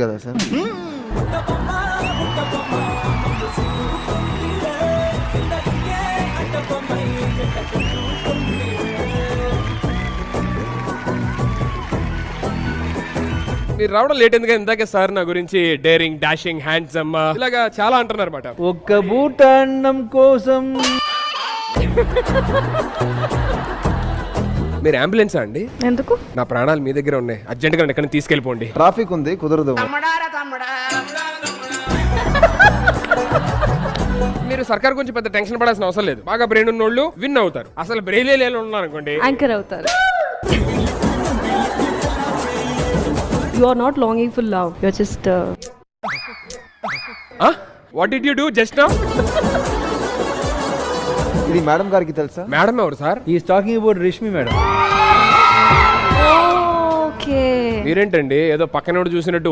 కదా సార్. మీరు రావడం లేట్ ఎందుకంటే ఇందాకే సార్ నా గురించి డేరింగ్ డాషింగ్ హ్యాండ్సమ్ ఇలాగా చాలా అంటున్నారు అనమాట. ఒక్క బూట అన్నం కోసం. మీరు అంబులెన్సా అండి? ఎందుకు? నా ప్రాణాలు మీ దగ్గర ఉన్నాయి, అర్జెంట్ గా ఎక్కడ తీసుకెళ్ళిపోండి. ట్రాఫిక్ ఉంది, కుదరదు. మీరు సర్కార్ గురించి పెద్ద టెన్షన్ పడాల్సిన అవసరం లేదు. బాగా బ్రెయిన్ ఉన్నోళ్ళు విన్ అవుతారు. అసలు బ్రెయిన్ లేని ఉన్నారు అనుకోండి యాంకర్ అవుతారు. You are not longing for love. You're just what did you do just now? ఇది మేడం గారికి తెలుసా? మేడం ఎవరు sir? Is talking about Rishmi madam. okay. మీరేంటండి ఏదో పక్కనోడు చూసినట్టు